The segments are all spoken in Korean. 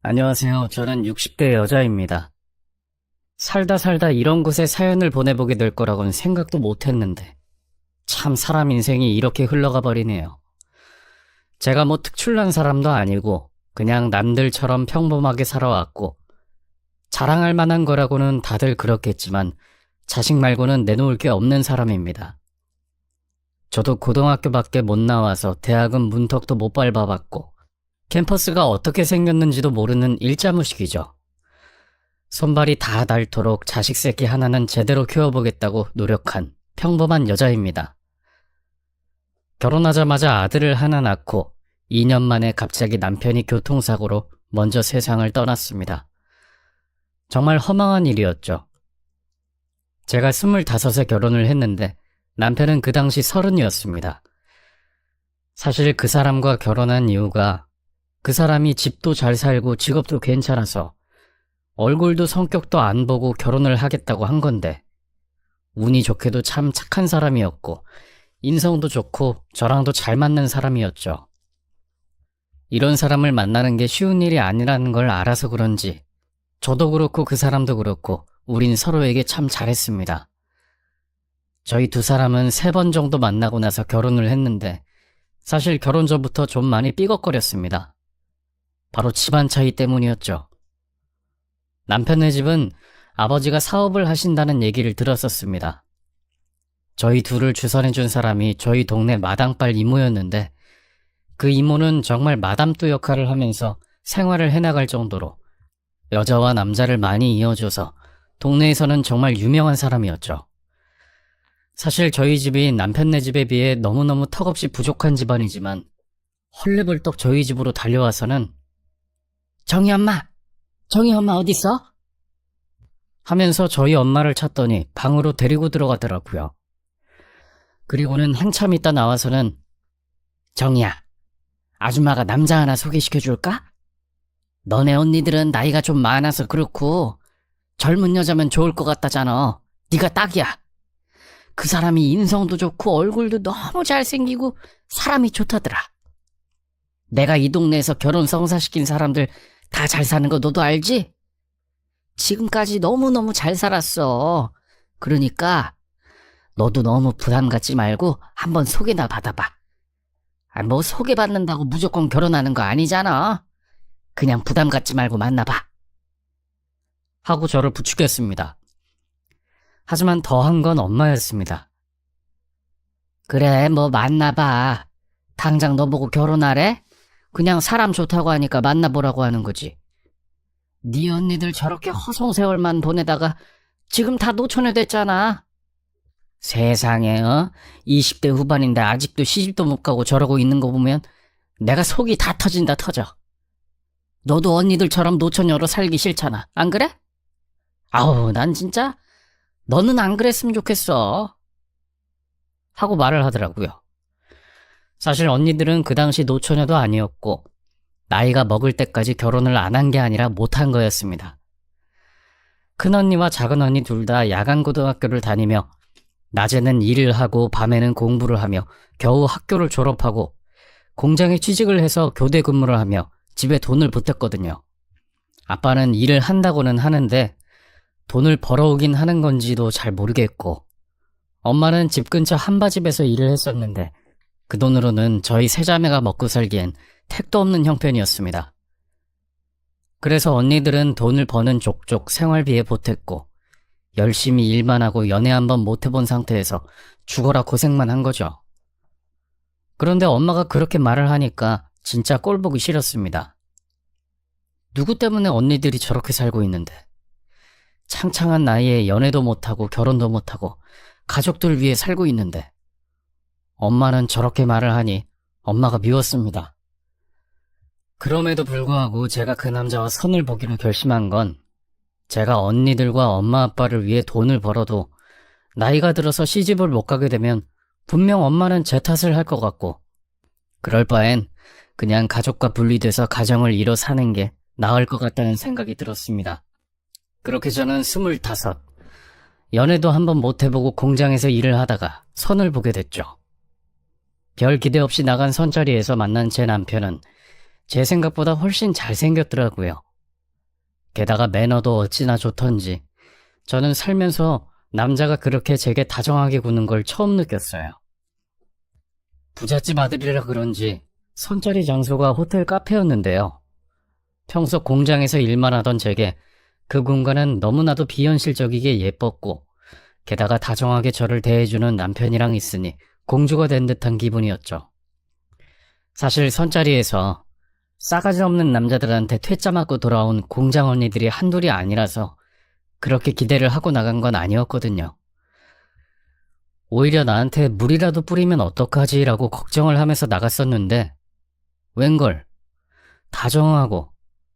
안녕하세요. 저는 60대 여자입니다. 살다 살다 이런 곳에 사연을 보내보게 될 거라고는 생각도 못했는데 참 사람 인생이 이렇게 흘러가 버리네요. 제가 뭐 특출난 사람도 아니고 그냥 남들처럼 평범하게 살아왔고 자랑할 만한 거라고는 다들 그렇겠지만 자식 말고는 내놓을 게 없는 사람입니다. 저도 고등학교밖에 못 나와서 대학은 문턱도 못 밟아봤고 캠퍼스가 어떻게 생겼는지도 모르는 일자무식이죠. 손발이 다 닳도록 자식 새끼 하나는 제대로 키워보겠다고 노력한 평범한 여자입니다. 결혼하자마자 아들을 하나 낳고 2년 만에 갑자기 남편이 교통사고로 먼저 세상을 떠났습니다. 정말 허망한 일이었죠. 제가 25에 결혼을 했는데 남편은 그 당시 30이었습니다. 사실 그 사람과 결혼한 이유가 그 사람이 집도 잘 살고 직업도 괜찮아서 얼굴도 성격도 안 보고 결혼을 하겠다고 한 건데 운이 좋게도 참 착한 사람이었고 인성도 좋고 저랑도 잘 맞는 사람이었죠. 이런 사람을 만나는 게 쉬운 일이 아니라는 걸 알아서 그런지 저도 그렇고 그 사람도 그렇고 우린 서로에게 참 잘했습니다. 저희 두 사람은 3번 정도 만나고 나서 결혼을 했는데 사실 결혼 전부터 좀 많이 삐걱거렸습니다. 바로 집안 차이 때문이었죠. 남편네 집은 아버지가 사업을 하신다는 얘기를 들었었습니다. 저희 둘을 주선해준 사람이 저희 동네 마당발 이모였는데 그 이모는 정말 마담뚜 역할을 하면서 생활을 해나갈 정도로 여자와 남자를 많이 이어줘서 동네에서는 정말 유명한 사람이었죠. 사실 저희 집이 남편네 집에 비해 너무너무 턱없이 부족한 집안이지만 헐레벌떡 저희 집으로 달려와서는 정희 엄마 어딨어? 하면서 저희 엄마를 찾더니 방으로 데리고 들어가더라고요. 그리고는 한참 있다 나와서는 정희야, 아줌마가 남자 하나 소개시켜줄까? 너네 언니들은 나이가 좀 많아서 그렇고 젊은 여자면 좋을 것 같다잖아. 네가 딱이야. 그 사람이 인성도 좋고 얼굴도 너무 잘생기고 사람이 좋다더라. 내가 이 동네에서 결혼 성사시킨 사람들 다 잘 사는 거 너도 알지? 지금까지 너무너무 잘 살았어. 그러니까 너도 너무 부담 갖지 말고 한번 소개나 받아봐. 뭐 소개받는다고 무조건 결혼하는 거 아니잖아. 그냥 부담 갖지 말고 만나봐. 하고 저를 부추겼습니다. 하지만 더한 건 엄마였습니다. 그래, 뭐 만나봐. 당장 너 보고 결혼하래? 그냥 사람 좋다고 하니까 만나보라고 하는 거지. 네 언니들 저렇게 허송세월만 보내다가 지금 다 노처녀 됐잖아. 세상에 20대 후반인데 아직도 시집도 못 가고 저러고 있는 거 보면 내가 속이 다 터진다 터져. 너도 언니들처럼 노처녀로 살기 싫잖아. 안 그래? 아우, 난 진짜 너는 안 그랬으면 좋겠어. 하고 말을 하더라고요. 사실 언니들은 그 당시 노처녀도 아니었고 나이가 먹을 때까지 결혼을 안 한 게 아니라 못한 거였습니다. 큰언니와 작은언니 둘 다 야간고등학교를 다니며 낮에는 일을 하고 밤에는 공부를 하며 겨우 학교를 졸업하고 공장에 취직을 해서 교대 근무를 하며 집에 돈을 보탰거든요. 아빠는 일을 한다고는 하는데 돈을 벌어오긴 하는 건지도 잘 모르겠고 엄마는 집 근처 한바집에서 일을 했었는데 그 돈으로는 저희 세 자매가 먹고 살기엔 택도 없는 형편이었습니다. 그래서 언니들은 돈을 버는 족족 생활비에 보탰고 열심히 일만 하고 연애 한번 못 해본 상태에서 죽어라 고생만 한 거죠. 그런데 엄마가 그렇게 말을 하니까 진짜 꼴 보기 싫었습니다. 누구 때문에 언니들이 저렇게 살고 있는데 창창한 나이에 연애도 못하고 결혼도 못하고 가족들 위해 살고 있는데 엄마는 저렇게 말을 하니 엄마가 미웠습니다. 그럼에도 불구하고 제가 그 남자와 선을 보기로 결심한 건 제가 언니들과 엄마 아빠를 위해 돈을 벌어도 나이가 들어서 시집을 못 가게 되면 분명 엄마는 제 탓을 할 것 같고 그럴 바엔 그냥 가족과 분리돼서 가정을 이뤄 사는 게 나을 것 같다는 생각이 들었습니다. 그렇게 저는 25, 연애도 한번 못 해보고 공장에서 일을 하다가 선을 보게 됐죠. 별 기대 없이 나간 선자리에서 만난 제 남편은 제 생각보다 훨씬 잘생겼더라고요. 게다가 매너도 어찌나 좋던지 저는 살면서 남자가 그렇게 제게 다정하게 구는 걸 처음 느꼈어요. 부잣집 아들이라 그런지 선짜리 장소가 호텔 카페였는데요. 평소 공장에서 일만 하던 제게 그 공간은 너무나도 비현실적이게 예뻤고 게다가 다정하게 저를 대해주는 남편이랑 있으니 공주가 된 듯한 기분이었죠. 사실 선짜리에서 싸가지 없는 남자들한테 퇴짜 맞고 돌아온 공장 언니들이 한둘이 아니라서 그렇게 기대를 하고 나간 건 아니었거든요. 오히려 나한테 물이라도 뿌리면 어떡하지라고 걱정을 하면서 나갔었는데 웬걸 다정하고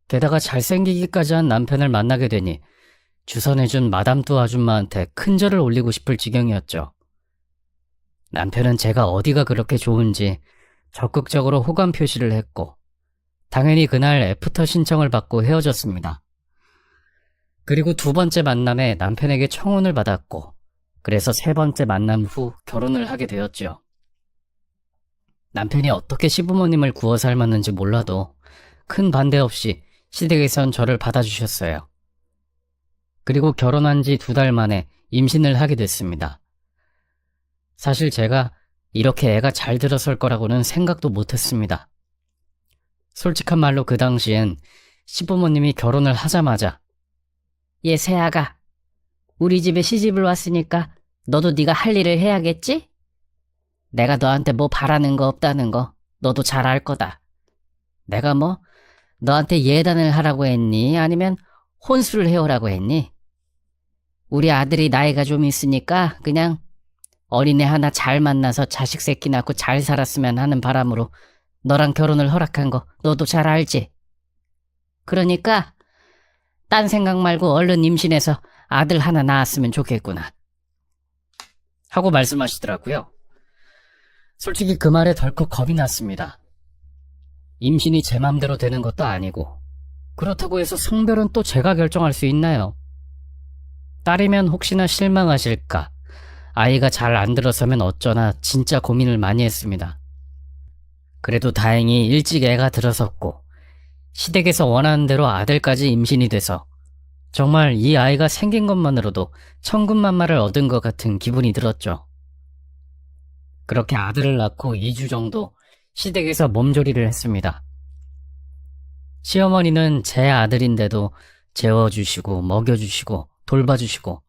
게다가 잘생기기까지 한 남편을 만나게 되니 주선해준 마담뚜 아줌마한테 큰 절을 올리고 싶을 지경이었죠. 남편은 제가 어디가 그렇게 좋은지 적극적으로 호감 표시를 했고 당연히 그날 애프터 신청을 받고 헤어졌습니다. 그리고 두 번째 만남에 남편에게 청혼을 받았고 그래서 세 번째 만남 후 결혼을 하게 되었죠. 남편이 어떻게 시부모님을 구워 삶았는지 몰라도 큰 반대 없이 시댁에선 저를 받아주셨어요. 그리고 결혼한 지 2달 만에 임신을 하게 됐습니다. 사실 제가 이렇게 애가 잘 들어설 거라고는 생각도 못했습니다. 솔직한 말로 그 당시엔 시부모님이 결혼을 하자마자 얘 새아가 우리 집에 시집을 왔으니까 너도 네가 할 일을 해야겠지? 내가 너한테 뭐 바라는 거 없다는 거 너도 잘 알 거다. 내가 뭐 너한테 예단을 하라고 했니? 아니면 혼수를 해오라고 했니? 우리 아들이 나이가 좀 있으니까 그냥 어린애 하나 잘 만나서 자식 새끼 낳고 잘 살았으면 하는 바람으로 너랑 결혼을 허락한 거 너도 잘 알지? 그러니까 딴 생각 말고 얼른 임신해서 아들 하나 낳았으면 좋겠구나. 하고 말씀하시더라고요. 솔직히 그 말에 덜컥 겁이 났습니다. 임신이 제 맘대로 되는 것도 아니고 그렇다고 해서 성별은 또 제가 결정할 수 있나요? 딸이면 혹시나 실망하실까, 아이가 잘 안 들어서면 어쩌나 진짜 고민을 많이 했습니다. 그래도 다행히 일찍 애가 들어섰고 시댁에서 원하는 대로 아들까지 임신이 돼서 정말 이 아이가 생긴 것만으로도 천군만마를 얻은 것 같은 기분이 들었죠. 그렇게 아들을 낳고 2주 정도 시댁에서 몸조리를 했습니다. 시어머니는 제 아들인데도 재워주시고 먹여주시고 돌봐주시고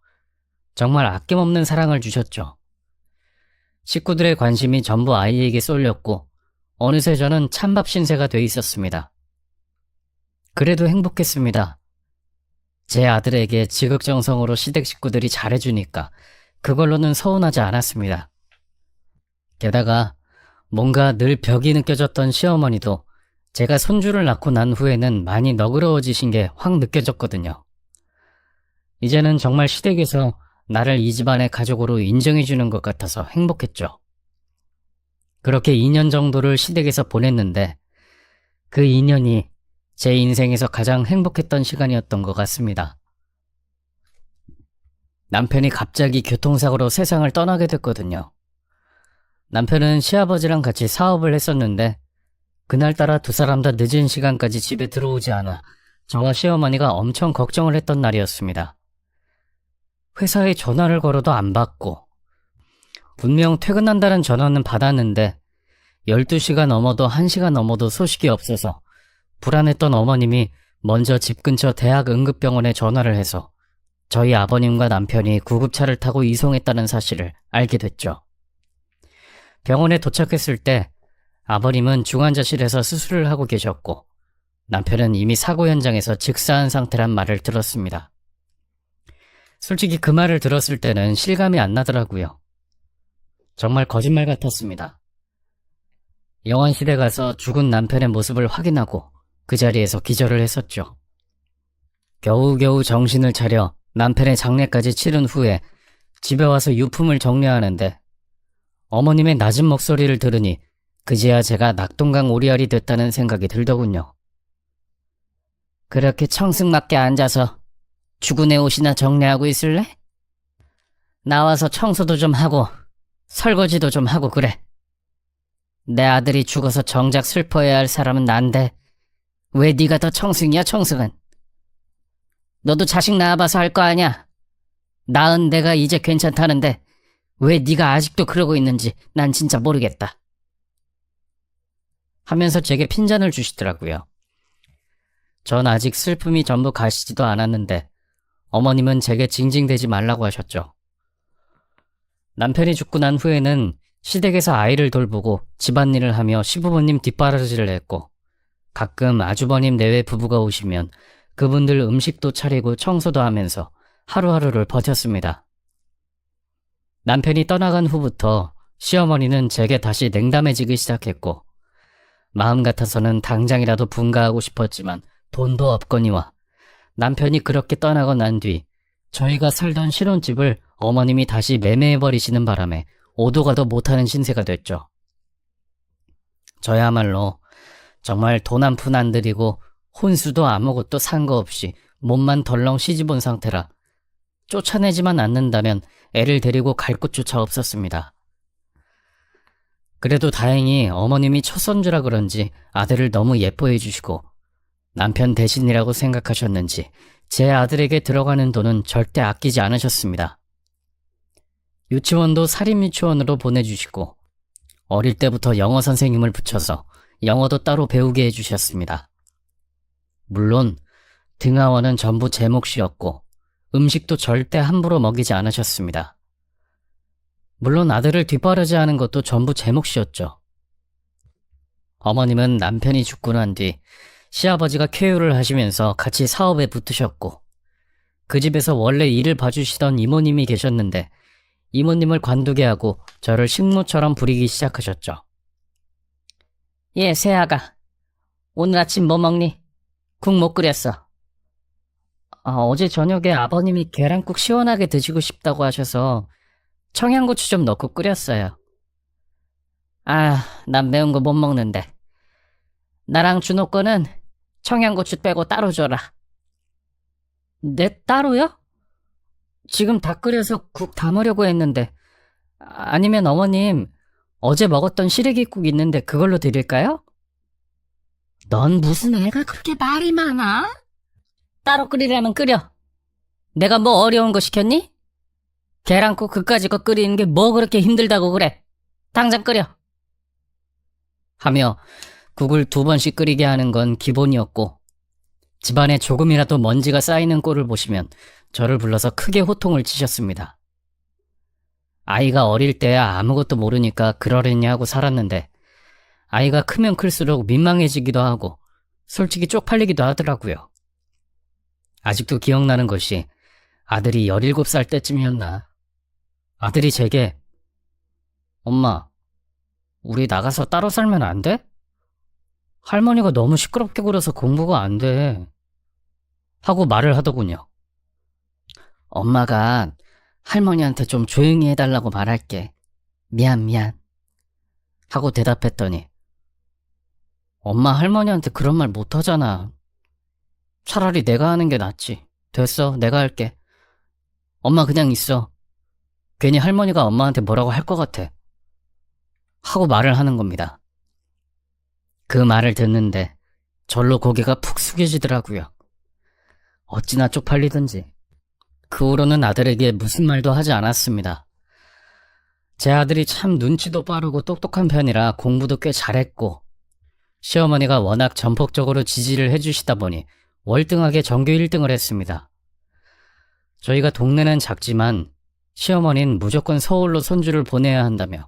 정말 아낌없는 사랑을 주셨죠. 식구들의 관심이 전부 아이에게 쏠렸고 어느새 저는 찬밥 신세가 돼 있었습니다. 그래도 행복했습니다. 제 아들에게 지극정성으로 시댁 식구들이 잘해주니까 그걸로는 서운하지 않았습니다. 게다가 뭔가 늘 벽이 느껴졌던 시어머니도 제가 손주를 낳고 난 후에는 많이 너그러워지신 게 확 느껴졌거든요. 이제는 정말 시댁에서 나를 이 집안의 가족으로 인정해주는 것 같아서 행복했죠. 그렇게 2년 정도를 시댁에서 보냈는데 그 2년이 제 인생에서 가장 행복했던 시간이었던 것 같습니다. 남편이 갑자기 교통사고로 세상을 떠나게 됐거든요. 남편은 시아버지랑 같이 사업을 했었는데 그날따라 두 사람 다 늦은 시간까지 집에 들어오지 않아 저와 시어머니가 엄청 걱정을 했던 날이었습니다. 회사에 전화를 걸어도 안 받고 분명 퇴근한다는 전화는 받았는데 12시가 넘어도 1시가 넘어도 소식이 없어서 불안했던 어머님이 먼저 집 근처 대학 응급병원에 전화를 해서 저희 아버님과 남편이 구급차를 타고 이송했다는 사실을 알게 됐죠. 병원에 도착했을 때 아버님은 중환자실에서 수술을 하고 계셨고 남편은 이미 사고 현장에서 즉사한 상태란 말을 들었습니다. 솔직히 그 말을 들었을 때는 실감이 안 나더라고요. 정말 거짓말 같았습니다. 영안실에 가서 죽은 남편의 모습을 확인하고 그 자리에서 기절을 했었죠. 겨우겨우 정신을 차려 남편의 장례까지 치른 후에 집에 와서 유품을 정리하는데 어머님의 낮은 목소리를 들으니 그제야 제가 낙동강 오리알이 됐다는 생각이 들더군요. 그렇게 청승맞게 앉아서 죽은 애 옷이나 정리하고 있을래? 나와서 청소도 좀 하고 설거지도 좀 하고 그래. 내 아들이 죽어서 정작 슬퍼해야 할 사람은 난데 왜 네가 더 청승이야 청승은? 너도 자식 낳아봐서 할 거 아냐? 낳은 내가 이제 괜찮다는데 왜 네가 아직도 그러고 있는지 난 진짜 모르겠다. 하면서 제게 핀잔을 주시더라고요. 전 아직 슬픔이 전부 가시지도 않았는데 어머님은 제게 징징대지 말라고 하셨죠. 남편이 죽고 난 후에는 시댁에서 아이를 돌보고 집안일을 하며 시부모님 뒷바라지를 했고 가끔 아주버님 내외 부부가 오시면 그분들 음식도 차리고 청소도 하면서 하루하루를 버텼습니다. 남편이 떠나간 후부터 시어머니는 제게 다시 냉담해지기 시작했고 마음 같아서는 당장이라도 분가하고 싶었지만 돈도 없거니와 남편이 그렇게 떠나고 난 뒤 저희가 살던 신혼집을 어머님이 다시 매매해버리시는 바람에 오도 가도 못하는 신세가 됐죠. 저야말로 정말 돈 한 푼 안 들이고 혼수도 아무것도 산 거 없이 몸만 덜렁 시집온 상태라 쫓아내지만 않는다면 애를 데리고 갈 곳조차 없었습니다. 그래도 다행히 어머님이 첫손주라 그런지 아들을 너무 예뻐해 주시고 남편 대신이라고 생각하셨는지 제 아들에게 들어가는 돈은 절대 아끼지 않으셨습니다. 유치원도 사립유치원으로 보내주시고 어릴 때부터 영어 선생님을 붙여서 영어도 따로 배우게 해주셨습니다. 물론 등하원은 전부 제 몫이었고 음식도 절대 함부로 먹이지 않으셨습니다. 물론 아들을 뒷바라지하는 것도 전부 제 몫이었죠. 어머님은 남편이 죽고 난 뒤 시아버지가 쾌유를 하시면서 같이 사업에 붙으셨고 그 집에서 원래 일을 봐주시던 이모님이 계셨는데 이모님을 관두게 하고 저를 식모처럼 부리기 시작하셨죠. 예, 새아가. 오늘 아침 뭐 먹니? 국 못 끓였어. 어제 저녁에 아버님이 계란국 시원하게 드시고 싶다고 하셔서 청양고추 좀 넣고 끓였어요. 난 매운 거 못 먹는데. 나랑 준호 거는 청양고추 빼고 따로 줘라. 네, 따로요? 지금 다 끓여서 국 담으려고 했는데. 아니면 어머님, 어제 먹었던 시래기국 있는데 그걸로 드릴까요? 넌 무슨 애가 그렇게 말이 많아? 따로 끓이려면 끓여. 내가 뭐 어려운 거 시켰니? 계란국 그까짓 거 끓이는 게 뭐 그렇게 힘들다고 그래. 당장 끓여. 하며 국을 2번씩 끓이게 하는 건 기본이었고 집안에 조금이라도 먼지가 쌓이는 꼴을 보시면 저를 불러서 크게 호통을 치셨습니다. 아이가 어릴 때야 아무것도 모르니까 그러려니 하고 살았는데 아이가 크면 클수록 민망해지기도 하고 솔직히 쪽팔리기도 하더라고요. 아직도 기억나는 것이 아들이 17살 때쯤이었나. 아들이 제게 엄마, 우리 나가서 따로 살면 안 돼? 할머니가 너무 시끄럽게 굴어서 공부가 안 돼. 하고 말을 하더군요. 엄마가 할머니한테 좀 조용히 해달라고 말할게. 미안. 하고 대답했더니 엄마 할머니한테 그런 말 못하잖아. 차라리 내가 하는 게 낫지. 됐어, 내가 할게. 엄마 그냥 있어. 괜히 할머니가 엄마한테 뭐라고 할 것 같아. 하고 말을 하는 겁니다. 그 말을 듣는데 절로 고개가 푹 숙여지더라고요. 어찌나 쪽팔리든지. 그 후로는 아들에게 무슨 말도 하지 않았습니다. 제 아들이 참 눈치도 빠르고 똑똑한 편이라 공부도 꽤 잘했고 시어머니가 워낙 전폭적으로 지지를 해주시다 보니 월등하게 전교 1등을 했습니다. 저희가 동네는 작지만 시어머니는 무조건 서울로 손주를 보내야 한다며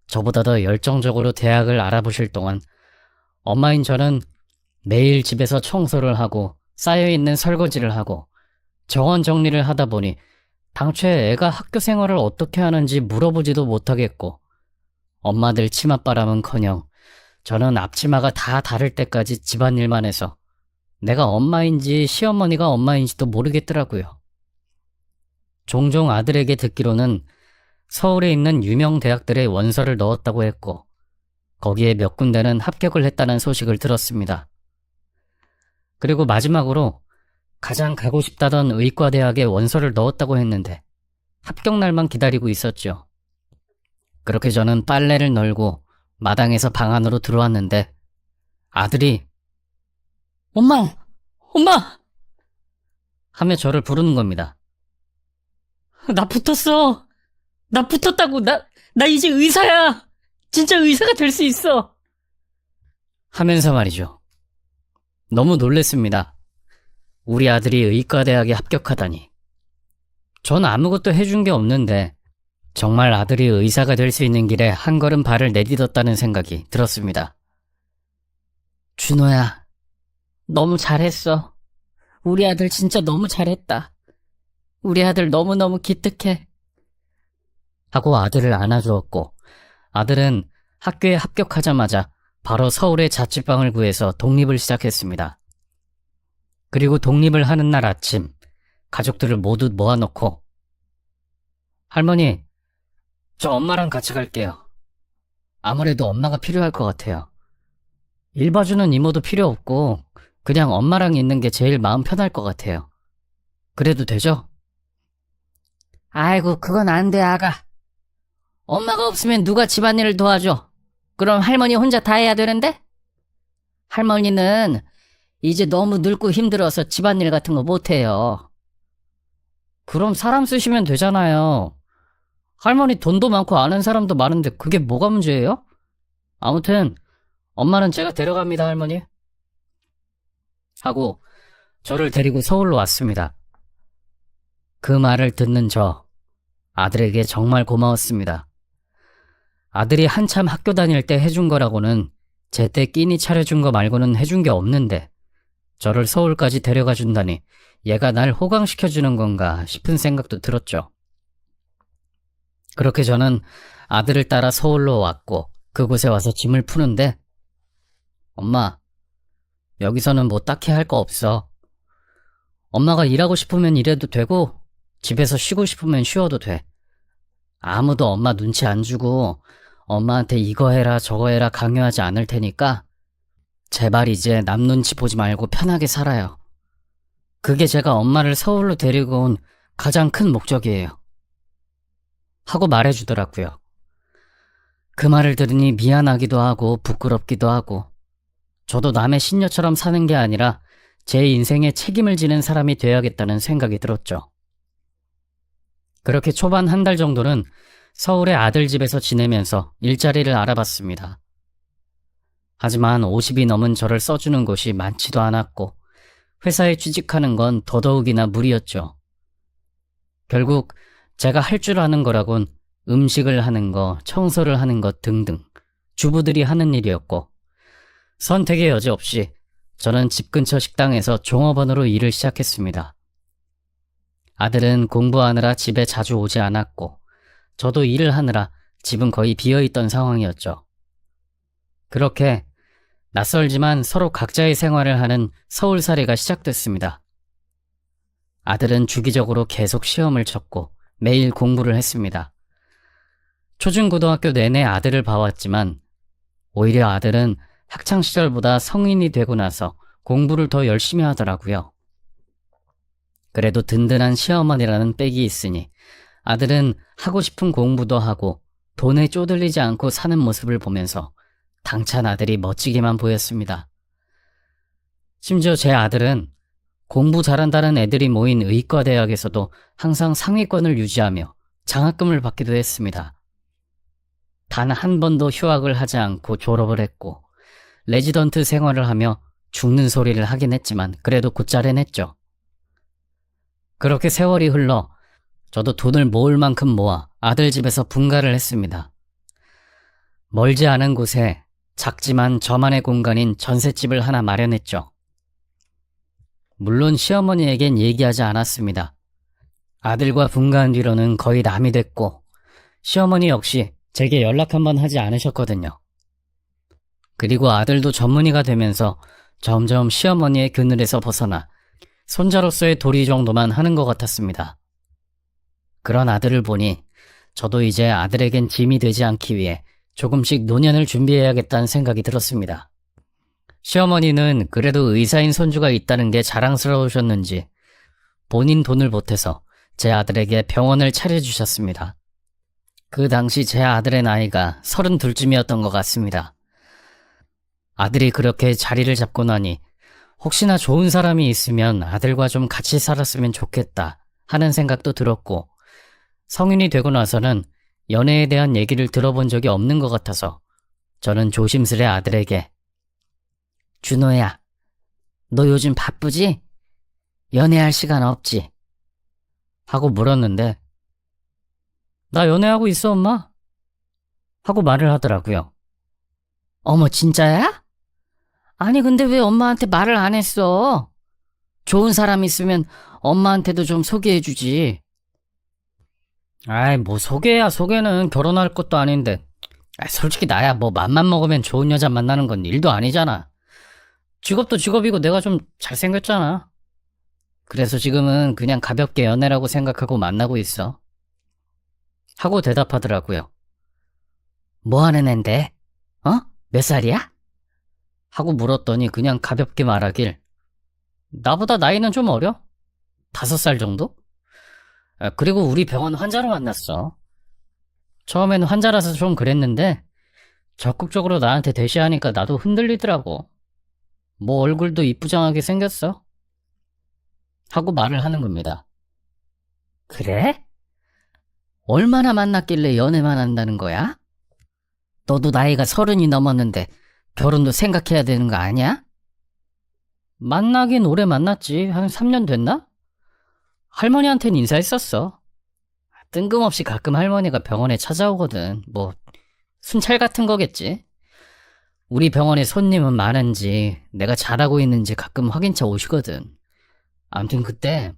저보다 더 열정적으로 대학을 알아보실 동안 엄마인 저는 매일 집에서 청소를 하고 쌓여있는 설거지를 하고 정원 정리를 하다 보니 당최 애가 학교 생활을 어떻게 하는지 물어보지도 못하겠고 엄마들 치맛바람은커녕 저는 앞치마가 다 다를 때까지 집안일만 해서 내가 엄마인지 시어머니가 엄마인지도 모르겠더라고요. 종종 아들에게 듣기로는 서울에 있는 유명 대학들에 원서를 넣었다고 했고 거기에 몇 군데는 합격을 했다는 소식을 들었습니다. 그리고 마지막으로 가장 가고 싶다던 의과대학에 원서를 넣었다고 했는데 합격 날만 기다리고 있었죠. 그렇게 저는 빨래를 널고 마당에서 방 안으로 들어왔는데 아들이 엄마! 하며 저를 부르는 겁니다. 나 붙었어. 나 붙었다고. 나 이제 의사야. 진짜 의사가 될 수 있어. 하면서 말이죠. 너무 놀랬습니다. 우리 아들이 의과대학에 합격하다니. 전 아무것도 해준 게 없는데 정말 아들이 의사가 될 수 있는 길에 한 걸음 발을 내딛었다는 생각이 들었습니다. 준호야, 너무 잘했어. 우리 아들 진짜 너무 잘했다. 우리 아들 너무너무 기특해. 하고 아들을 안아주었고, 아들은 학교에 합격하자마자 바로 서울에 자취방을 구해서 독립을 시작했습니다. 그리고 독립을 하는 날 아침, 가족들을 모두 모아놓고, 할머니, 저 엄마랑 같이 갈게요. 아무래도 엄마가 필요할 것 같아요. 일 봐주는 이모도 필요 없고 그냥 엄마랑 있는 게 제일 마음 편할 것 같아요. 그래도 되죠? 아이고, 그건 안 돼, 아가. 엄마가 없으면 누가 집안일을 도와줘? 그럼 할머니 혼자 다 해야 되는데? 할머니는 이제 너무 늙고 힘들어서 집안일 같은 거 못해요. 그럼 사람 쓰시면 되잖아요. 할머니 돈도 많고 아는 사람도 많은데 그게 뭐가 문제예요? 아무튼 엄마는 제가 데려갑니다, 할머니. 하고 저를 데리고 서울로 왔습니다. 그 말을 듣는 저, 아들에게 정말 고마웠습니다. 아들이 한참 학교 다닐 때 해준 거라고는 제때 끼니 차려준 거 말고는 해준 게 없는데 저를 서울까지 데려가 준다니 얘가 날 호강시켜주는 건가 싶은 생각도 들었죠. 그렇게 저는 아들을 따라 서울로 왔고 그곳에 와서 짐을 푸는데 엄마, 여기서는 뭐 딱히 할 거 없어. 엄마가 일하고 싶으면 일해도 되고 집에서 쉬고 싶으면 쉬어도 돼. 아무도 엄마 눈치 안 주고 엄마한테 이거 해라 저거 해라 강요하지 않을 테니까 제발 이제 남 눈치 보지 말고 편하게 살아요. 그게 제가 엄마를 서울로 데리고 온 가장 큰 목적이에요. 하고 말해주더라고요. 그 말을 들으니 미안하기도 하고 부끄럽기도 하고 저도 남의 신녀처럼 사는 게 아니라 제 인생에 책임을 지는 사람이 되어야겠다는 생각이 들었죠. 그렇게 초반 한 달 정도는 서울의 아들 집에서 지내면서 일자리를 알아봤습니다. 하지만 50이 넘은 저를 써주는 곳이 많지도 않았고 회사에 취직하는 건 더더욱이나 무리였죠. 결국 제가 할 줄 아는 거라곤 음식을 하는 거, 청소를 하는 것 등등 주부들이 하는 일이었고 선택의 여지 없이 저는 집 근처 식당에서 종업원으로 일을 시작했습니다. 아들은 공부하느라 집에 자주 오지 않았고 저도 일을 하느라 집은 거의 비어있던 상황이었죠. 그렇게 낯설지만 서로 각자의 생활을 하는 서울살이가 시작됐습니다. 아들은 주기적으로 계속 시험을 쳤고 매일 공부를 했습니다. 초중고등학교 내내 아들을 봐왔지만 오히려 아들은 학창시절보다 성인이 되고 나서 공부를 더 열심히 하더라고요. 그래도 든든한 시어머니라는 백이 있으니 아들은 하고 싶은 공부도 하고 돈에 쪼들리지 않고 사는 모습을 보면서 당찬 아들이 멋지게만 보였습니다. 심지어 제 아들은 공부 잘한다는 애들이 모인 의과대학에서도 항상 상위권을 유지하며 장학금을 받기도 했습니다. 단 한 번도 휴학을 하지 않고 졸업을 했고 레지던트 생활을 하며 죽는 소리를 하긴 했지만 그래도 곧잘 해냈죠. 그렇게 세월이 흘러 저도 돈을 모을 만큼 모아 아들 집에서 분가를 했습니다. 멀지 않은 곳에 작지만 저만의 공간인 전셋집을 하나 마련했죠. 물론 시어머니에겐 얘기하지 않았습니다. 아들과 분가한 뒤로는 거의 남이 됐고 시어머니 역시 제게 연락 한번 하지 않으셨거든요. 그리고 아들도 전문의가 되면서 점점 시어머니의 그늘에서 벗어나 손자로서의 도리 정도만 하는 것 같았습니다. 그런 아들을 보니 저도 이제 아들에겐 짐이 되지 않기 위해 조금씩 노년을 준비해야겠다는 생각이 들었습니다. 시어머니는 그래도 의사인 손주가 있다는 게 자랑스러우셨는지 본인 돈을 보태서 제 아들에게 병원을 차려주셨습니다. 그 당시 제 아들의 나이가 32쯤이었던 것 같습니다. 아들이 그렇게 자리를 잡고 나니 혹시나 좋은 사람이 있으면 아들과 좀 같이 살았으면 좋겠다 하는 생각도 들었고, 성인이 되고 나서는 연애에 대한 얘기를 들어본 적이 없는 것 같아서 저는 조심스레 아들에게 준호야, 너 요즘 바쁘지? 연애할 시간 없지? 하고 물었는데 나 연애하고 있어 엄마? 하고 말을 하더라고요. 어머 진짜야? 아니 근데 왜 엄마한테 말을 안 했어? 좋은 사람 있으면 엄마한테도 좀 소개해주지. 아이 뭐 소개야 소개는 결혼할 것도 아닌데. 솔직히 나야 뭐 맘만 먹으면 좋은 여자 만나는 건 일도 아니잖아. 직업도 직업이고 내가 좀 잘생겼잖아. 그래서 지금은 그냥 가볍게 연애라고 생각하고 만나고 있어. 하고 대답하더라고요. 뭐 하는 앤데? 어? 몇 살이야? 하고 물었더니 그냥 가볍게 말하길. 나보다 나이는 좀 어려? 5살 정도? 그리고 우리 병원 환자로 만났어. 처음에는 환자라서 좀 그랬는데 적극적으로 나한테 대시하니까 나도 흔들리더라고. 뭐 얼굴도 이쁘장하게 생겼어. 하고 말을 하는 겁니다. 그래? 얼마나 만났길래 연애만 한다는 거야? 너도 나이가 30이 넘었는데 결혼도 생각해야 되는 거 아니야? 만나긴 오래 만났지. 한 3년 됐나? 할머니한테는 인사했었어. 뜬금없이 가끔 할머니가 병원에 찾아오거든. 뭐 순찰 같은 거겠지. 우리 병원에 손님은 많은지 내가 잘하고 있는지 가끔 확인차 오시거든. 아무튼 그때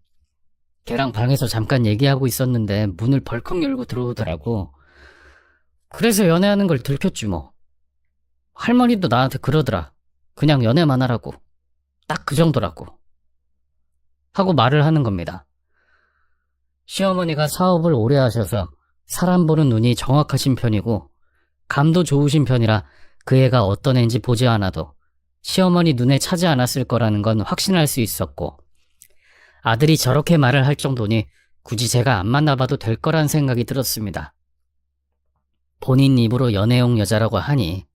걔랑 방에서 잠깐 얘기하고 있었는데 문을 벌컥 열고 들어오더라고. 그래서 연애하는 걸 들켰지 뭐. 할머니도 나한테 그러더라. 그냥 연애만 하라고. 딱 그 정도라고. 하고 말을 하는 겁니다. 시어머니가 사업을 오래 하셔서 사람 보는 눈이 정확하신 편이고 감도 좋으신 편이라 그 애가 어떤 애인지 보지 않아도 시어머니 눈에 차지 않았을 거라는 건 확신할 수 있었고, 아들이 저렇게 말을 할 정도니 굳이 제가 안 만나봐도 될 거란 생각이 들었습니다. 본인 입으로 연애용 여자라고 하니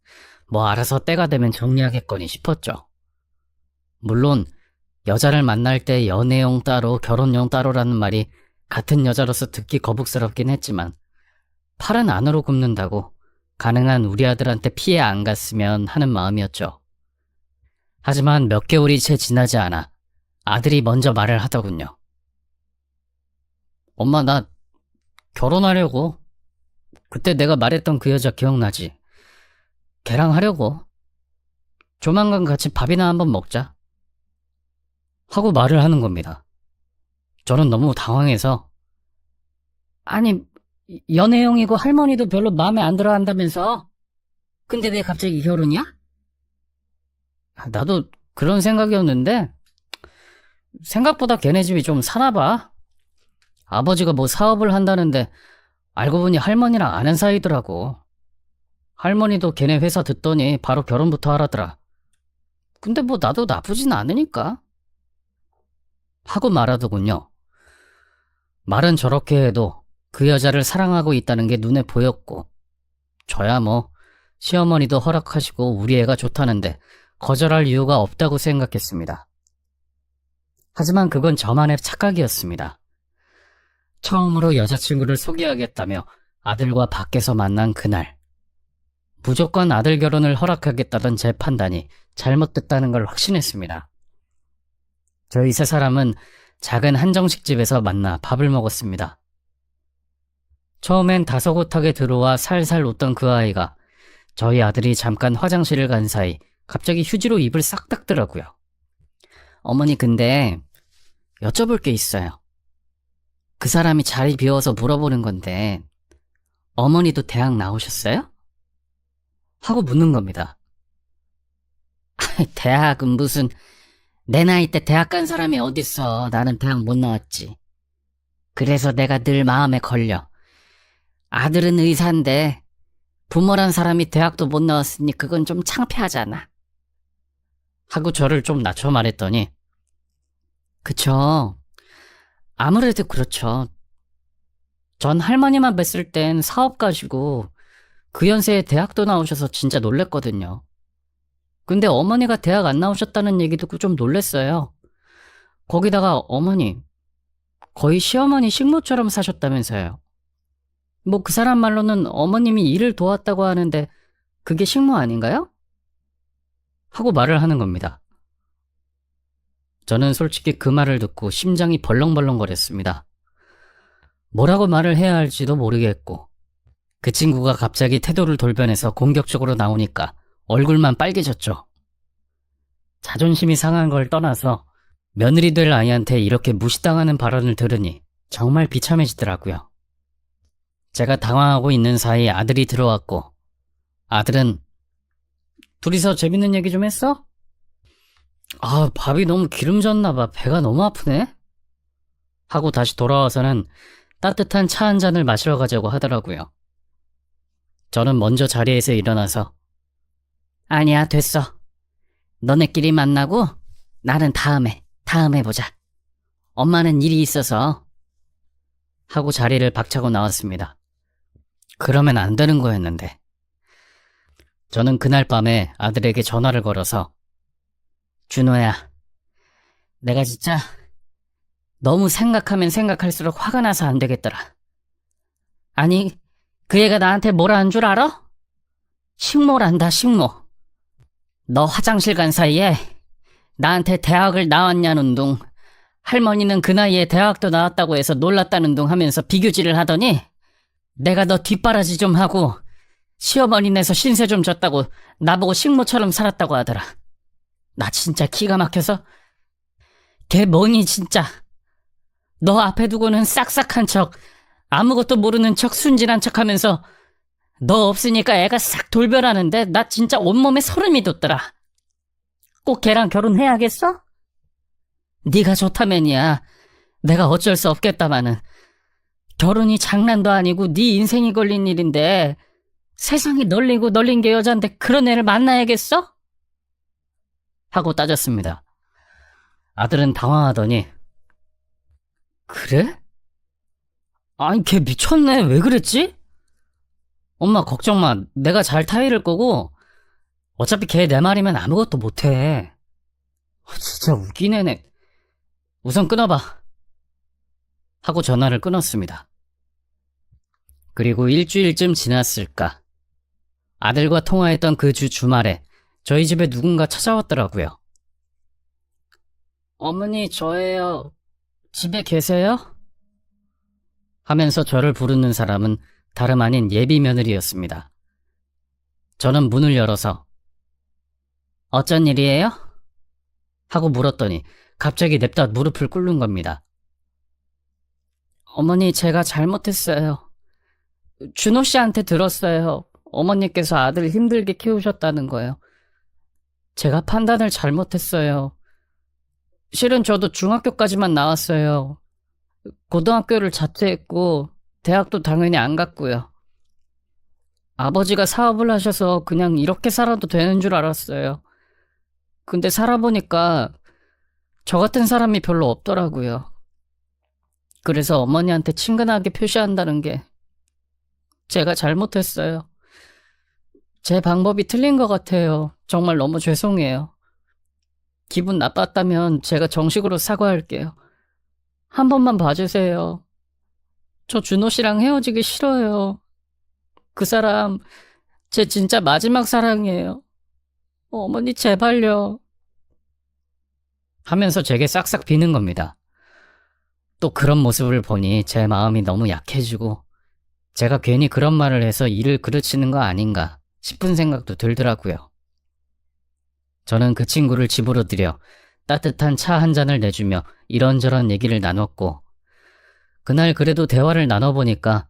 뭐 알아서 때가 되면 정리하겠거니 싶었죠. 물론 여자를 만날 때 연애용 따로 결혼용 따로라는 말이 같은 여자로서 듣기 거북스럽긴 했지만 팔은 안으로 굽는다고 가능한 우리 아들한테 피해 안 갔으면 하는 마음이었죠. 하지만 몇 개월이 채 지나지 않아 아들이 먼저 말을 하더군요. 엄마 나 결혼하려고. 그때 내가 말했던 그 여자 기억나지? 걔랑 하려고. 조만간 같이 밥이나 한번 먹자. 하고 말을 하는 겁니다. 저는 너무 당황해서 아니 연애형이고 할머니도 별로 마음에 안 들어 한다면서? 근데 왜 갑자기 결혼이야? 나도 그런 생각이었는데 생각보다 걔네 집이 좀 사나봐. 아버지가 뭐 사업을 한다는데 알고 보니 할머니랑 아는 사이더라고. 할머니도 걔네 회사 듣더니 바로 결혼부터 하라더라. 근데 뭐 나도 나쁘진 않으니까. 하고 말하더군요. 말은 저렇게 해도 그 여자를 사랑하고 있다는 게 눈에 보였고, 저야 뭐 시어머니도 허락하시고 우리 애가 좋다는데 거절할 이유가 없다고 생각했습니다. 하지만 그건 저만의 착각이었습니다. 처음으로 여자친구를 소개하겠다며 아들과 밖에서 만난 그날, 무조건 아들 결혼을 허락하겠다던 제 판단이 잘못됐다는 걸 확신했습니다. 저희 세 사람은 작은 한정식집에서 만나 밥을 먹었습니다. 처음엔 다소곳하게 들어와 살살 웃던 그 아이가 저희 아들이 잠깐 화장실을 간 사이 갑자기 휴지로 입을 싹 닦더라고요. 어머니 근데 여쭤볼 게 있어요. 그 사람이 자리 비워서 물어보는 건데 어머니도 대학 나오셨어요? 하고 묻는 겁니다. 대학은 무슨, 내 나이 때 대학 간 사람이 어딨어. 나는 대학 못 나왔지. 그래서 내가 늘 마음에 걸려. 아들은 의사인데 부모란 사람이 대학도 못 나왔으니 그건 좀 창피하잖아. 하고 저를 좀 낮춰 말했더니 그쵸. 아무래도 그렇죠. 전 할머니만 뵀을 땐 사업 가지고 그 연세에 대학도 나오셔서 진짜 놀랬거든요. 근데 어머니가 대학 안 나오셨다는 얘기 듣고 좀 놀랬어요. 거기다가 어머니, 거의 시어머니 식모처럼 사셨다면서요. 뭐 그 사람 말로는 어머님이 일을 도왔다고 하는데 그게 식모 아닌가요? 하고 말을 하는 겁니다. 저는 솔직히 그 말을 듣고 심장이 벌렁벌렁거렸습니다. 뭐라고 말을 해야 할지도 모르겠고, 그 친구가 갑자기 태도를 돌변해서 공격적으로 나오니까 얼굴만 빨개졌죠. 자존심이 상한 걸 떠나서 며느리 될 아이한테 이렇게 무시당하는 발언을 들으니 정말 비참해지더라고요. 제가 당황하고 있는 사이 아들이 들어왔고, 아들은 둘이서 재밌는 얘기 좀 했어? 아, 밥이 너무 기름졌나봐. 배가 너무 아프네? 하고 다시 돌아와서는 따뜻한 차 한 잔을 마시러 가자고 하더라고요. 저는 먼저 자리에서 일어나서 아니야, 됐어. 너네끼리 만나고 나는 다음에 보자. 엄마는 일이 있어서 하고 자리를 박차고 나왔습니다. 그러면 안 되는 거였는데. 저는 그날 밤에 아들에게 전화를 걸어서 준호야, 내가 진짜 너무 생각하면 생각할수록 화가 나서 안 되겠더라. 아니, 그 애가 나한테 뭐라 한 줄 알아? 식모란다, 식모. 너 화장실 간 사이에 나한테 대학을 나왔냐는 둥, 할머니는 그 나이에 대학도 나왔다고 해서 놀랐다는 둥 하면서 비교질을 하더니 내가 너 뒷바라지 좀 하고 시어머니네서 신세 좀 졌다고 나보고 식모처럼 살았다고 하더라. 나 진짜 기가 막혀서 걔 뭐니 진짜. 너 앞에 두고는 싹싹한 척, 아무것도 모르는 척 순진한 척하면서 너 없으니까 애가 싹 돌변하는데 나 진짜 온몸에 소름이 돋더라. 꼭 걔랑 결혼해야겠어? 네가 좋다면이야. 내가 어쩔 수 없겠다마는 결혼이 장난도 아니고 네 인생이 걸린 일인데 세상이 널리고 널린 게 여잔데 그런 애를 만나야겠어? 하고 따졌습니다. 아들은 당황하더니 그래? 아니 걔 미쳤네. 왜 그랬지? 엄마 걱정 마. 내가 잘 타이를 거고 어차피 걔 내 말이면 아무것도 못해. 진짜 웃기네. 우선 끊어봐. 하고 전화를 끊었습니다. 그리고 일주일쯤 지났을까. 아들과 통화했던 그 주 주말에 저희 집에 누군가 찾아왔더라고요. 어머니 저예요. 집에 계세요? 하면서 저를 부르는 사람은 다름 아닌 예비 며느리였습니다. 저는 문을 열어서 어쩐 일이에요? 하고 물었더니 갑자기 냅다 무릎을 꿇는 겁니다. 어머니 제가 잘못했어요. 준호 씨한테 들었어요. 어머니께서 아들 힘들게 키우셨다는 거요. 제가 판단을 잘못했어요. 실은 저도 중학교까지만 나왔어요. 고등학교를 자퇴했고 대학도 당연히 안 갔고요. 아버지가 사업을 하셔서 그냥 이렇게 살아도 되는 줄 알았어요. 근데 살아보니까 저 같은 사람이 별로 없더라고요. 그래서 어머니한테 친근하게 표시한다는 게 제가 잘못했어요. 제 방법이 틀린 것 같아요. 정말 너무 죄송해요. 기분 나빴다면 제가 정식으로 사과할게요. 한 번만 봐주세요. 저 준호 씨랑 헤어지기 싫어요. 그 사람 제 진짜 마지막 사랑이에요. 어머니 제발요. 하면서 제게 싹싹 비는 겁니다. 또 그런 모습을 보니 제 마음이 너무 약해지고 제가 괜히 그런 말을 해서 일을 그르치는 거 아닌가 싶은 생각도 들더라고요. 저는 그 친구를 집으로 들여 따뜻한 차 한 잔을 내주며 이런저런 얘기를 나눴고 그날 그래도 대화를 나눠보니까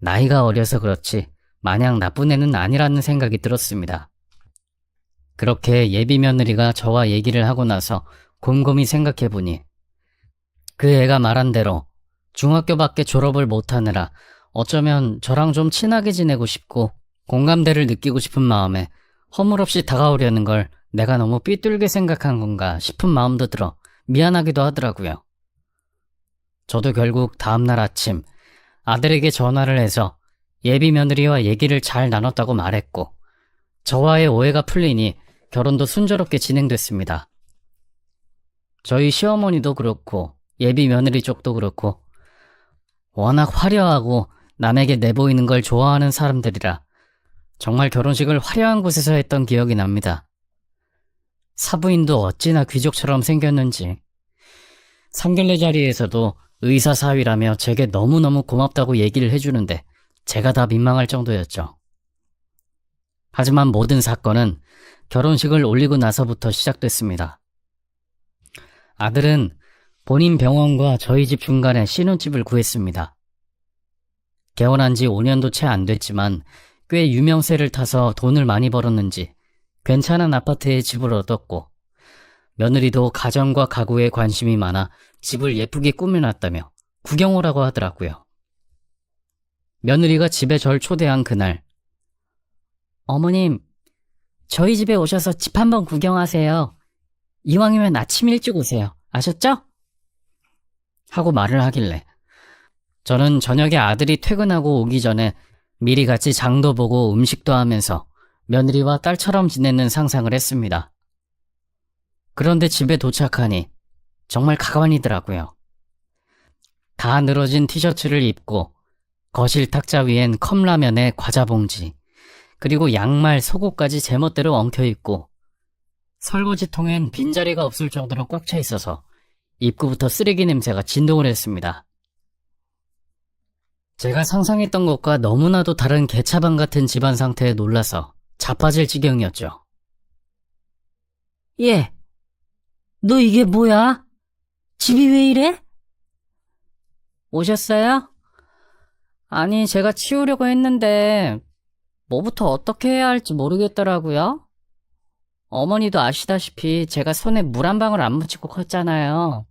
나이가 어려서 그렇지 마냥 나쁜 애는 아니라는 생각이 들었습니다. 그렇게 예비 며느리가 저와 얘기를 하고 나서 곰곰이 생각해보니 그 애가 말한 대로 중학교밖에 졸업을 못하느라 어쩌면 저랑 좀 친하게 지내고 싶고 공감대를 느끼고 싶은 마음에 허물없이 다가오려는 걸 내가 너무 삐뚤게 생각한 건가 싶은 마음도 들어 미안하기도 하더라고요. 저도 결국 다음날 아침 아들에게 전화를 해서 예비 며느리와 얘기를 잘 나눴다고 말했고 저와의 오해가 풀리니 결혼도 순조롭게 진행됐습니다. 저희 시어머니도 그렇고 예비 며느리 쪽도 그렇고 워낙 화려하고 남에게 내보이는 걸 좋아하는 사람들이라 정말 결혼식을 화려한 곳에서 했던 기억이 납니다. 사부인도 어찌나 귀족처럼 생겼는지 상견례 자리에서도 의사사위라며 제게 너무너무 고맙다고 얘기를 해주는데 제가 다 민망할 정도였죠. 하지만 모든 사건은 결혼식을 올리고 나서부터 시작됐습니다. 아들은 본인 병원과 저희 집 중간에 신혼집을 구했습니다. 개원한 지 5년도 채 안 됐지만 꽤 유명세를 타서 돈을 많이 벌었는지 괜찮은 아파트에 집을 얻었고 며느리도 가정과 가구에 관심이 많아 집을 예쁘게 꾸며놨다며 구경 오라고 하더라고요. 며느리가 집에 절 초대한 그날, 어머님, 저희 집에 오셔서 집 한번 구경하세요. 이왕이면 아침 일찍 오세요. 아셨죠? 하고 말을 하길래 저는 저녁에 아들이 퇴근하고 오기 전에 미리 같이 장도 보고 음식도 하면서 며느리와 딸처럼 지내는 상상을 했습니다. 그런데 집에 도착하니 정말 가관이더라고요. 다 늘어진 티셔츠를 입고 거실 탁자 위엔 컵라면에 과자 봉지, 그리고 양말, 속옷까지 제멋대로 엉켜있고 설거지통엔 빈자리가 없을 정도로 꽉 차 있어서 입구부터 쓰레기 냄새가 진동을 했습니다. 제가 상상했던 것과 너무나도 다른 개차반 같은 집안 상태에 놀라서 자빠질 지경이었죠. 얘, 너 이게 뭐야? 집이 왜 이래? 오셨어요? 아니, 제가 치우려고 했는데 뭐부터 어떻게 해야 할지 모르겠더라고요. 어머니도 아시다시피 제가 손에 물 한 방울 안 묻히고 컸잖아요.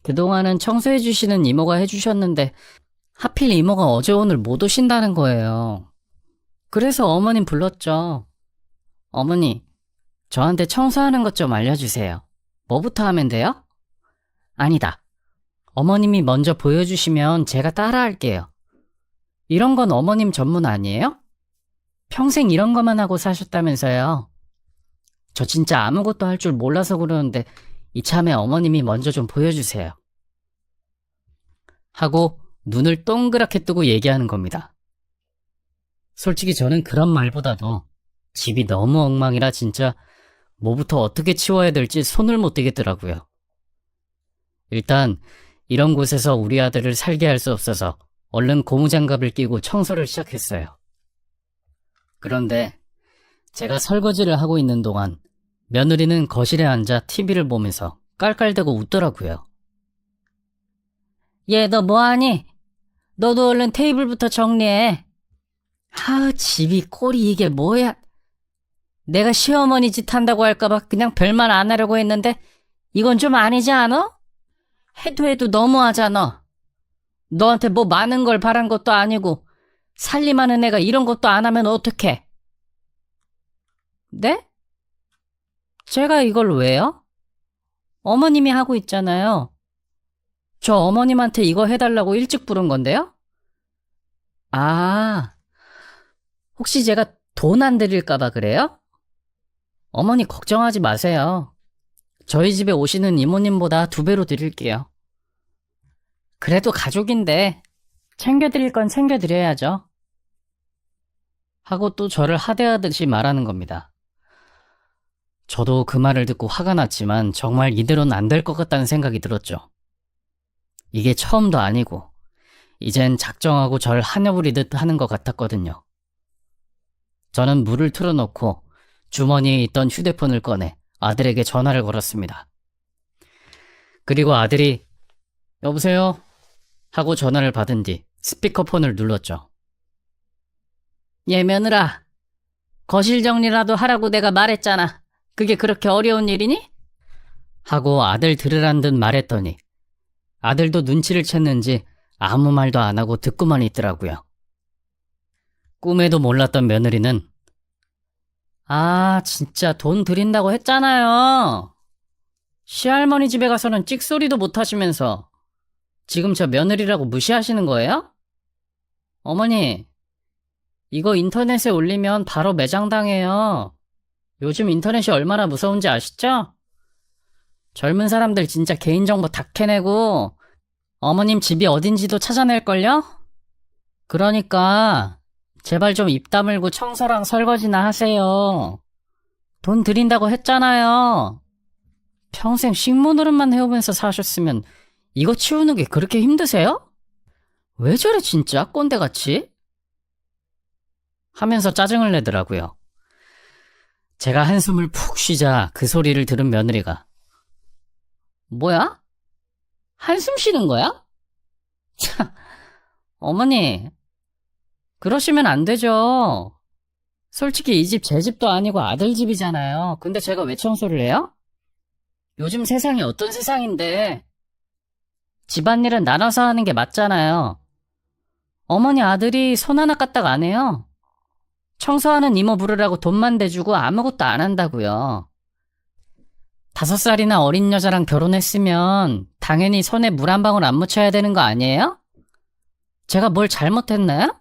그동안은 청소해 주시는 이모가 해주셨는데 하필 이모가 어제 오늘 못 오신다는 거예요. 그래서 어머님 불렀죠. 어머니, 저한테 청소하는 것 좀 알려주세요. 뭐부터 하면 돼요? 아니다. 어머님이 먼저 보여주시면 제가 따라할게요. 이런 건 어머님 전문 아니에요? 평생 이런 것만 하고 사셨다면서요. 저 진짜 아무것도 할 줄 몰라서 그러는데 이참에 어머님이 먼저 좀 보여주세요. 하고 눈을 동그랗게 뜨고 얘기하는 겁니다. 솔직히 저는 그런 말보다도 집이 너무 엉망이라 진짜 뭐부터 어떻게 치워야 될지 손을 못 대겠더라고요. 일단 이런 곳에서 우리 아들을 살게 할 수 없어서 얼른 고무장갑을 끼고 청소를 시작했어요. 그런데 제가 설거지를 하고 있는 동안 며느리는 거실에 앉아 TV를 보면서 깔깔대고 웃더라고요. 얘, 너 뭐하니? 너도 얼른 테이블부터 정리해. 아우, 집이 꼴이 이게 뭐야? 내가 시어머니 짓 한다고 할까봐 그냥 별말 안 하려고 했는데 이건 좀 아니지 않아? 해도 너무하잖아. 너한테 뭐 많은 걸 바란 것도 아니고 살림하는 애가 이런 것도 안 하면 어떡해? 네? 제가 이걸 왜요? 어머님이 하고 있잖아요. 저 어머님한테 이거 해달라고 일찍 부른 건데요? 아, 혹시 제가 돈 안 드릴까봐 그래요? 어머니 걱정하지 마세요. 저희 집에 오시는 이모님보다 2배로 드릴게요. 그래도 가족인데 챙겨드릴 건 챙겨드려야죠. 하고 또 저를 하대하듯이 말하는 겁니다. 저도 그 말을 듣고 화가 났지만 정말 이대로는 안 될 것 같다는 생각이 들었죠. 이게 처음도 아니고 이젠 작정하고 절 하녀부리듯 하는 것 같았거든요. 저는 물을 틀어놓고 주머니에 있던 휴대폰을 꺼내 아들에게 전화를 걸었습니다. 그리고 아들이 여보세요? 하고 전화를 받은 뒤 스피커폰을 눌렀죠. 얘 며느라, 거실 정리라도 하라고 내가 말했잖아. 그게 그렇게 어려운 일이니? 하고 아들 들으란 듯 말했더니 아들도 눈치를 챘는지 아무 말도 안 하고 듣고만 있더라고요. 꿈에도 몰랐던 며느리는 아, 진짜 돈 드린다고 했잖아요. 시할머니 집에 가서는 찍소리도 못 하시면서 지금 저 며느리라고 무시하시는 거예요? 어머니, 이거 인터넷에 올리면 바로 매장당해요. 요즘 인터넷이 얼마나 무서운지 아시죠? 젊은 사람들 진짜 개인정보 다 캐내고 어머님 집이 어딘지도 찾아낼걸요? 그러니까 제발 좀 입 다물고 청소랑 설거지나 하세요. 돈 드린다고 했잖아요. 평생 식모노릇만 해오면서 사셨으면 이거 치우는 게 그렇게 힘드세요? 왜 저래 진짜 꼰대같이? 하면서 짜증을 내더라고요. 제가 한숨을 푹 쉬자 그 소리를 들은 며느리가 뭐야? 한숨 쉬는 거야? 참, 어머니, 그러시면 안 되죠. 솔직히 이 집 제 집도 아니고 아들 집이잖아요. 근데 제가 왜 청소를 해요? 요즘 세상이 어떤 세상인데 집안일은 나눠서 하는 게 맞잖아요. 어머니 아들이 손 하나 까딱 안 해요. 청소하는 이모 부르라고 돈만 대주고 아무것도 안 한다고요. 5살이나 어린 여자랑 결혼했으면 당연히 손에 물 한 방울 안 묻혀야 되는 거 아니에요? 제가 뭘 잘못했나요?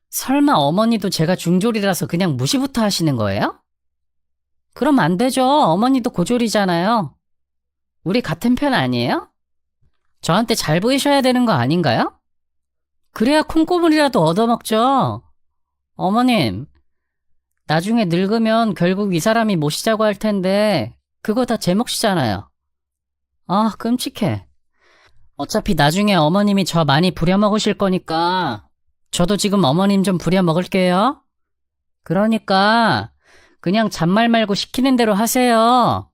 설마 어머니도 제가 중졸이라서 그냥 무시부터 하시는 거예요? 그럼 안 되죠. 어머니도 고졸이잖아요. 우리 같은 편 아니에요? 저한테 잘 보이셔야 되는 거 아닌가요? 그래야 콩고물이라도 얻어먹죠. 어머님, 나중에 늙으면 결국 이 사람이 모시자고 할 텐데 그거 다 제 몫이잖아요. 아, 끔찍해. 어차피 나중에 어머님이 저 많이 부려먹으실 거니까 저도 지금 어머님 좀 부려먹을게요. 그러니까 그냥 잔말 말고 시키는 대로 하세요.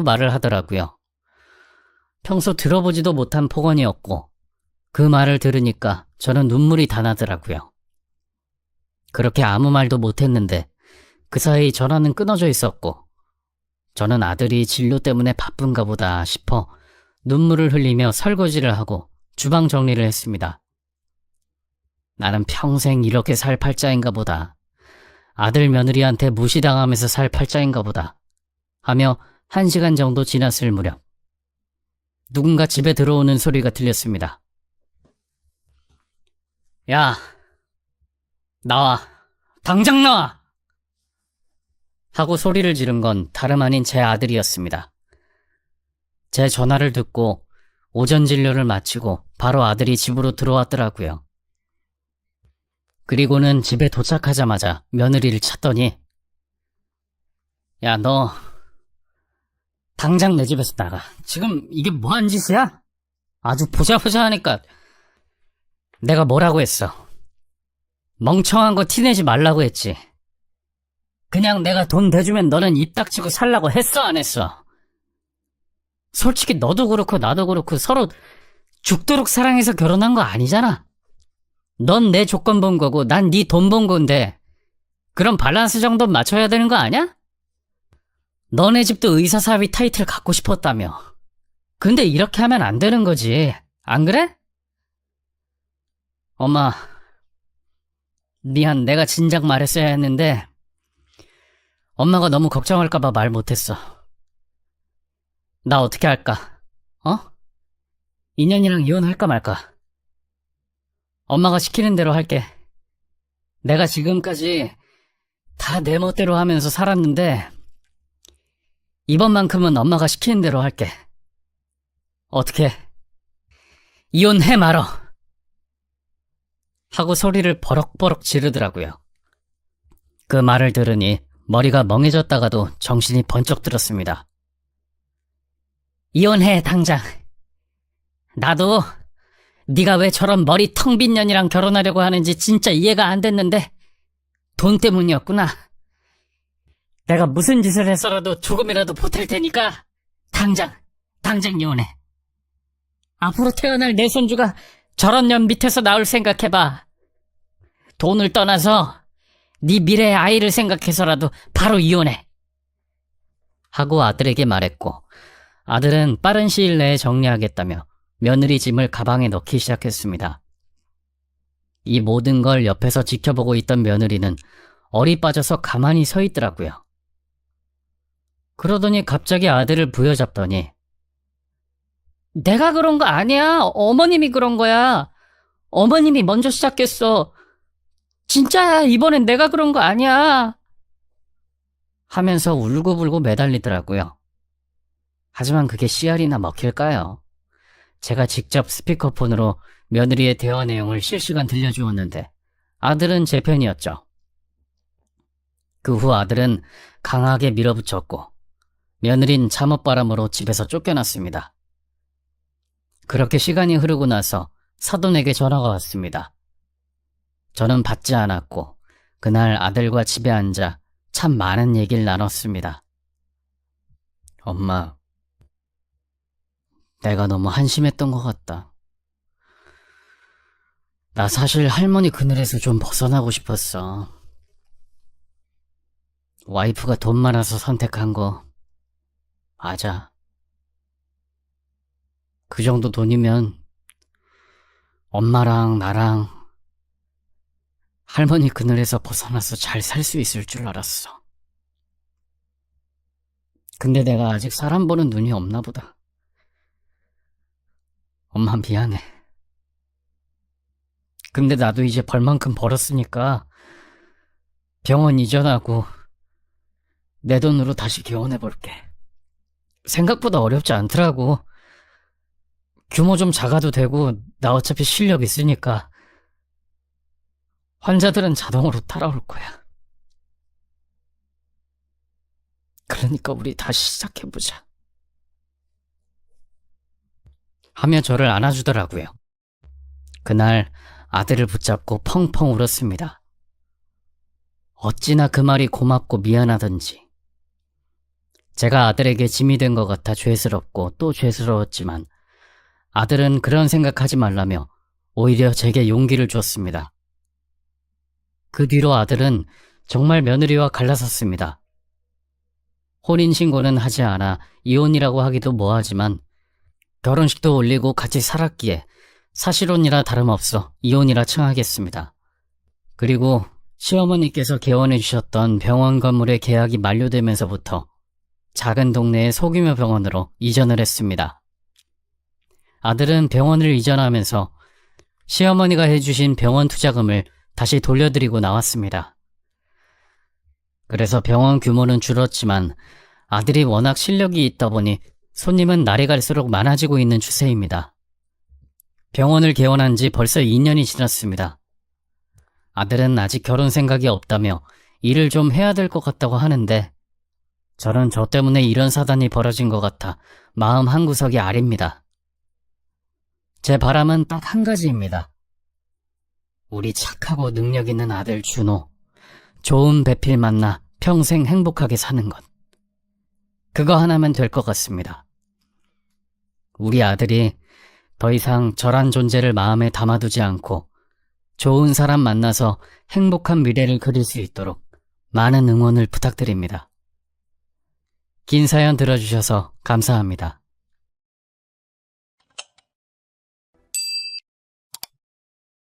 하고 말을 하더라고요. 평소 들어보지도 못한 폭언이었고 그 말을 들으니까 저는 눈물이 다 나더라고요. 그렇게 아무 말도 못했는데 그 사이 전화는 끊어져 있었고 저는 아들이 진료 때문에 바쁜가 보다 싶어 눈물을 흘리며 설거지를 하고 주방 정리를 했습니다. 나는 평생 이렇게 살 팔자인가 보다. 아들 며느리한테 무시당하면서 살 팔자인가 보다. 하며 1시간 정도 지났을 무렵 누군가 집에 들어오는 소리가 들렸습니다. 야, 나와. 당장 나와! 하고 소리를 지른 건 다름 아닌 제 아들이었습니다. 제 전화를 듣고 오전 진료를 마치고 바로 아들이 집으로 들어왔더라고요. 그리고는 집에 도착하자마자 며느리를 찾더니 야, 너 당장 내 집에서 나가. 지금 이게 뭐한 짓이야? 아주 보자보자 하니까 내가 뭐라고 했어? 멍청한 거 티내지 말라고 했지. 그냥 내가 돈 대주면 너는 입 닥치고 살라고 했어, 안 했어? 솔직히 너도 그렇고 나도 그렇고 서로 죽도록 사랑해서 결혼한 거 아니잖아. 넌 내 조건 본 거고 난 네 돈 본 건데 그럼 밸런스 정도 맞춰야 되는 거 아니야? 너네 집도 의사사위 타이틀 갖고 싶었다며. 근데 이렇게 하면 안 되는 거지. 안 그래? 엄마, 미안. 내가 진작 말했어야 했는데 엄마가 너무 걱정할까봐 말 못했어. 나 어떻게 할까? 어? 인연이랑 이혼할까 말까? 엄마가 시키는 대로 할게. 내가 지금까지 다 내 멋대로 하면서 살았는데 이번만큼은 엄마가 시키는 대로 할게. 어떻게? 이혼해 말어. 하고 소리를 버럭버럭 지르더라고요. 그 말을 들으니 머리가 멍해졌다가도 정신이 번쩍 들었습니다. 이혼해, 당장. 나도 네가 왜 저런 머리 텅 빈 년이랑 결혼하려고 하는지 진짜 이해가 안 됐는데 돈 때문이었구나. 내가 무슨 짓을 해서라도 조금이라도 보탤 테니까 당장 이혼해. 앞으로 태어날 내 손주가 저런 년 밑에서 나올 생각해봐. 돈을 떠나서 네 미래의 아이를 생각해서라도 바로 이혼해. 하고 아들에게 말했고 아들은 빠른 시일 내에 정리하겠다며 며느리 짐을 가방에 넣기 시작했습니다. 이 모든 걸 옆에서 지켜보고 있던 며느리는 얼이 빠져서 가만히 서 있더라고요. 그러더니 갑자기 아들을 부여잡더니 내가 그런 거 아니야. 어머님이 그런 거야. 어머님이 먼저 시작했어. 진짜야. 이번엔 내가 그런 거 아니야. 하면서 울고불고 매달리더라고요. 하지만 그게 씨알이나 먹힐까요? 제가 직접 스피커폰으로 며느리의 대화 내용을 실시간 들려주었는데 아들은 제 편이었죠. 그 후 아들은 강하게 밀어붙였고 며느린 잠옷바람으로 집에서 쫓겨났습니다. 그렇게 시간이 흐르고 나서 사돈에게 전화가 왔습니다. 저는 받지 않았고 그날 아들과 집에 앉아 참 많은 얘기를 나눴습니다. 엄마, 내가 너무 한심했던 것 같다. 나 사실 할머니 그늘에서 좀 벗어나고 싶었어. 와이프가 돈 많아서 선택한 거 맞아. 그 정도 돈이면 엄마랑 나랑 할머니 그늘에서 벗어나서 잘 살 수 있을 줄 알았어. 근데 내가 아직 사람 보는 눈이 없나 보다. 엄마 미안해. 근데 나도 이제 벌만큼 벌었으니까 병원 이전하고 내 돈으로 다시 개원해볼게. 생각보다 어렵지 않더라고. 규모 좀 작아도 되고 나 어차피 실력 있으니까 환자들은 자동으로 따라올 거야. 그러니까 우리 다시 시작해보자. 하며 저를 안아주더라고요. 그날 아들을 붙잡고 펑펑 울었습니다. 어찌나 그 말이 고맙고 미안하던지. 제가 아들에게 짐이 된 것 같아 죄스럽고 또 죄스러웠지만 아들은 그런 생각하지 말라며 오히려 제게 용기를 줬습니다. 그 뒤로 아들은 정말 며느리와 갈라섰습니다. 혼인신고는 하지 않아 이혼이라고 하기도 뭐하지만 결혼식도 올리고 같이 살았기에 사실혼이라 다름없어 이혼이라 칭하겠습니다. 그리고 시어머니께서 개원해 주셨던 병원 건물의 계약이 만료되면서부터 작은 동네의 소규모 병원으로 이전을 했습니다. 아들은 병원을 이전하면서 시어머니가 해주신 병원 투자금을 다시 돌려드리고 나왔습니다. 그래서 병원 규모는 줄었지만 아들이 워낙 실력이 있다 보니 손님은 날이 갈수록 많아지고 있는 추세입니다. 병원을 개원한 지 벌써 2년이 지났습니다. 아들은 아직 결혼 생각이 없다며 일을 좀 해야 될 것 같다고 하는데 저는 저 때문에 이런 사단이 벌어진 것 같아 마음 한구석이 아립니다. 제 바람은 딱 한 가지입니다. 우리 착하고 능력 있는 아들 준호, 좋은 배필 만나 평생 행복하게 사는 것. 그거 하나면 될 것 같습니다. 우리 아들이 더 이상 저란 존재를 마음에 담아두지 않고 좋은 사람 만나서 행복한 미래를 그릴 수 있도록 많은 응원을 부탁드립니다. 긴 사연 들어주셔서 감사합니다.